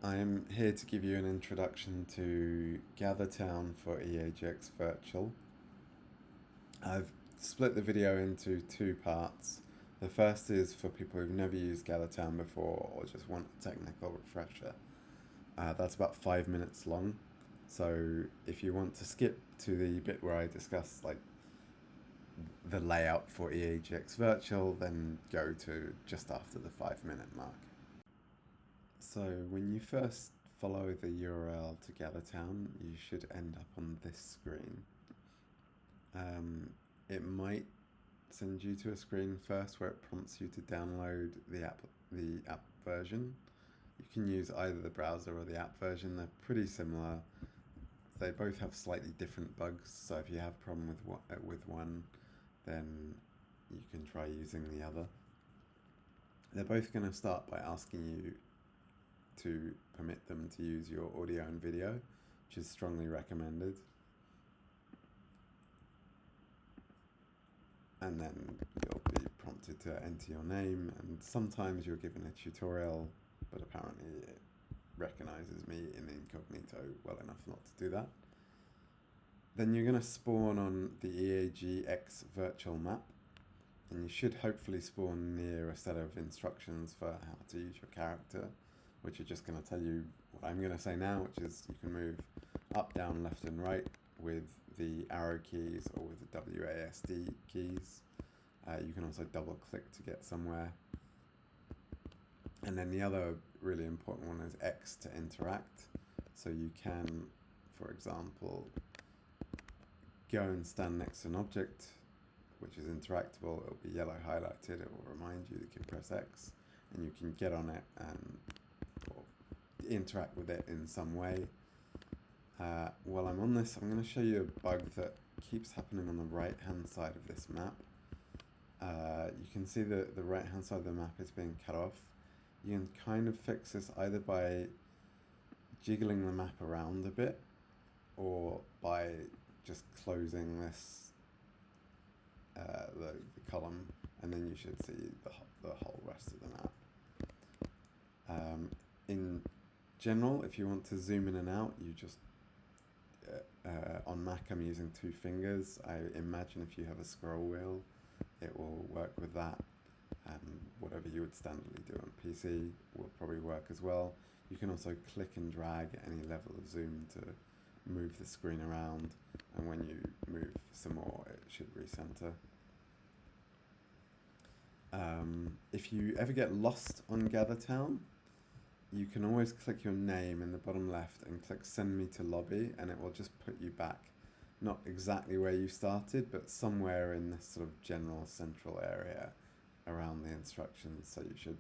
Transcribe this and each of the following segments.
I'm here to give you an introduction to GatherTown for EAGx Virtual. I've split the video into two parts. The first is for people who've never used GatherTown before or just want a technical refresher. That's about 5 minutes long. So if you want to skip to the bit where I discuss the layout for EAGx Virtual, then go to just after the 5 minute mark. So when you first follow the URL to GatherTown, you should end up on this screen. It might send you to a screen first where it prompts you to download the app version. You can use either the browser or the app version. They're pretty similar. They both have slightly different bugs, so if you have a problem with one, then you can try using the other. They're both going to start by asking you to permit them to use your audio and video, which is strongly recommended. And then you'll be prompted to enter your name, and sometimes you're given a tutorial, but apparently it recognizes me in incognito well enough not to do that. Then you're going to spawn on the EAGx virtual map, and you should hopefully spawn near a set of instructions for how to use your character, which are just going to tell you what I'm going to say now, which is you can move up, down, left and right with the arrow keys or with the WASD keys. You can also double click to get somewhere. And then the other really important one is X to interact. So you can, for example, go and stand next to an object which is interactable. It'll be yellow highlighted. It will remind you that you can press X, and you can get on it and interact with it in some way. While I'm on this, I'm going to show you a bug that keeps happening on the right hand side of this map. You can see that the right hand side of the map is being cut off. You can kind of fix this either by jiggling the map around a bit, or by just closing this the column, and then you should see the whole rest of the map. In general, if you want to zoom in and out, you just on Mac I'm using 2 fingers. I imagine if you have a scroll wheel, it will work with that. Whatever you would standardly do on PC will probably work as well. You can also click and drag at any level of zoom to move the screen around, and when you move some more, it should recenter. If you ever get lost on GatherTown, you can always click your name in the bottom left and click send me to lobby, and it will just put you back, not exactly where you started, but somewhere in this sort of general central area around the instructions, so you should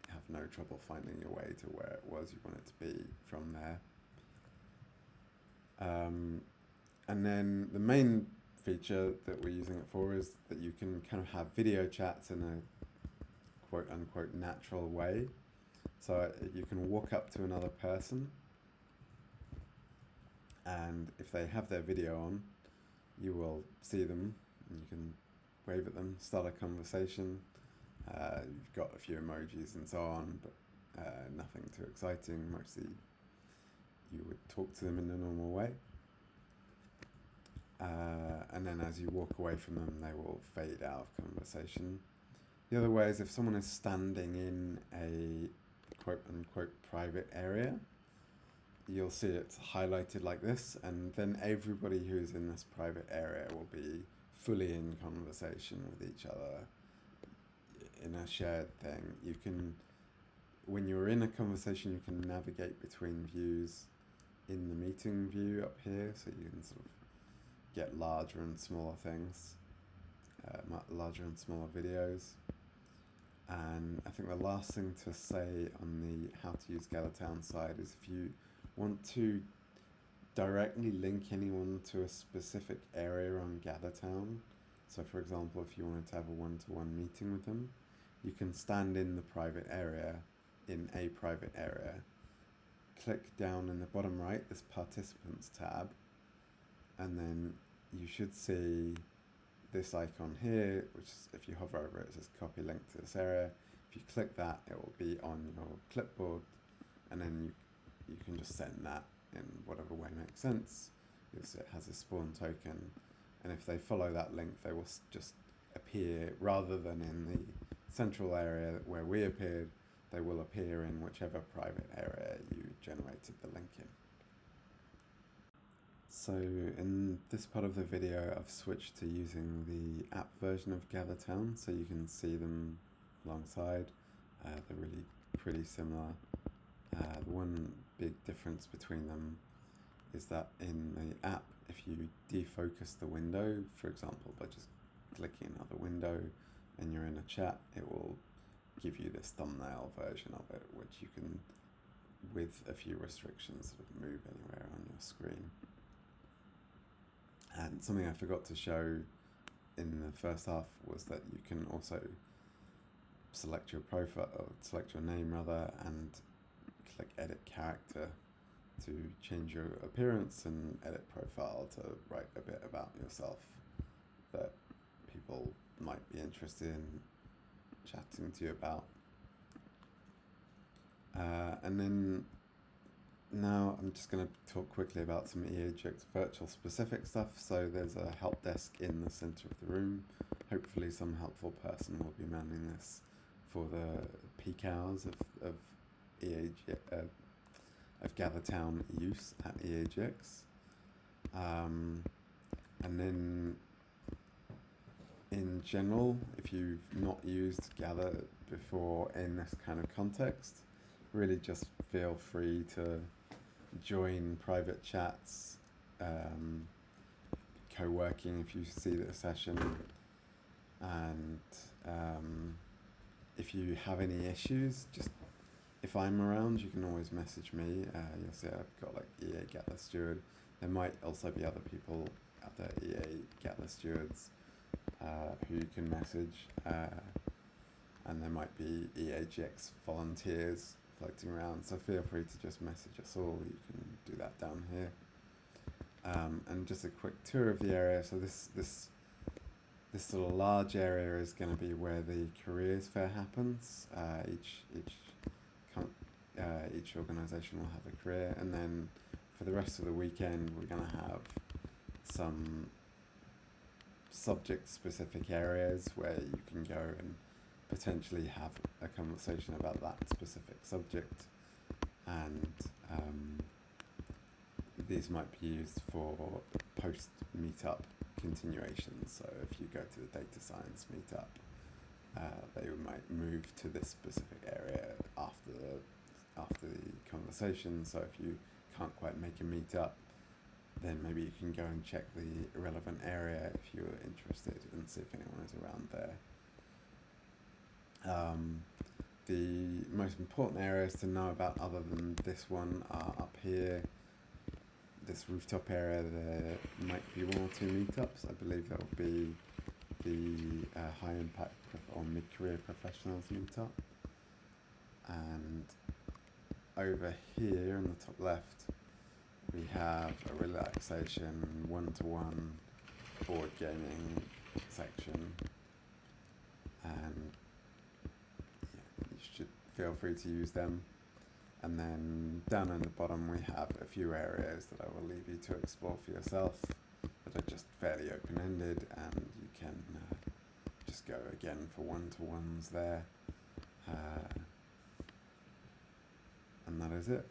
have no trouble finding your way to where it was you want it to be from there. And then the main feature that we're using it for is that you can kind of have video chats in a quote unquote natural way. So you can walk up to another person, and if they have their video on, you will see them and you can wave at them, start a conversation. You've got a few emojis and so on, but nothing too exciting. Mostly you would talk to them in a normal way. And then as you walk away from them, they will fade out of conversation. The other way is if someone is standing in a quote-unquote private area, you'll see it's highlighted like this, and then everybody who's in this private area will be fully in conversation with each other in a shared thing. You can, when you're in a conversation, you can navigate between views in the meeting view up here, so you can sort of get larger and smaller things, larger and smaller videos. And I think the last thing to say on the how to use GatherTown side is if you want to directly link anyone to a specific area on GatherTown, so for example if you wanted to have a one-to-one meeting with them, you can stand in the private area, in a private area, click down in the bottom right, this participants tab, and then you should see this icon here, which is, if you hover over it, it says copy link to this area. If you click that, it will be on your clipboard, and then you can just send that in whatever way makes sense. You'll see it has a spawn token, and if they follow that link, they will just appear, rather than in the central area where we appeared, they will appear in whichever private area you generated the link in. So in this part of the video, I've switched to using the app version of GatherTown, so you can see them alongside. They're really pretty similar. The one big difference between them is that in the app, if you defocus the window, for example, by just clicking another window and you're in a chat, it will give you this thumbnail version of it, which you can, with a few restrictions, sort of move anywhere on your screen. And something I forgot to show in the first half was that you can also select your profile, or select your name rather, and click edit character to change your appearance, and edit profile to write a bit about yourself that people might be interested in chatting to you about. And then now I'm just going to talk quickly about some EAGx virtual specific stuff. So there's a help desk in the center of the room. Hopefully some helpful person will be manning this for the peak hours of GatherTown use at EAGx. And then in general, if you've not used Gather before in this kind of context, really just feel free to join private chats, co-working if you see the session, and if you have any issues, just if I'm around, you can always message me. You'll see I've got like EA Gather Steward. There might also be other people out there, EA Gather Stewards, who you can message, and there might be EAGx volunteers floating around, so feel free to just message us all. You can do that down here. And just a quick tour of the area. So this sort of large area is going to be where the careers fair happens. Each organisation will have a career, and then for the rest of the weekend we're going to have some subject-specific areas where you can go and potentially have a conversation about that specific subject, and these might be used for post-meetup continuations. So if you go to the data science meetup, they might move to this specific area after the conversation. So if you can't quite make a meetup, then maybe you can go and check the relevant area if you're interested and see if anyone is around there. The most important areas to know about other than this one are up here. This rooftop area, there might be one or two meetups. I believe that will be the high impact or mid-career professionals meetup. And over here in the top left, we have a relaxation one-to-one board gaming section, and you should feel free to use them. And then down in the bottom we have a few areas that I will leave you to explore for yourself that are just fairly open-ended, and you can just go again for one-to-ones there. And that is it.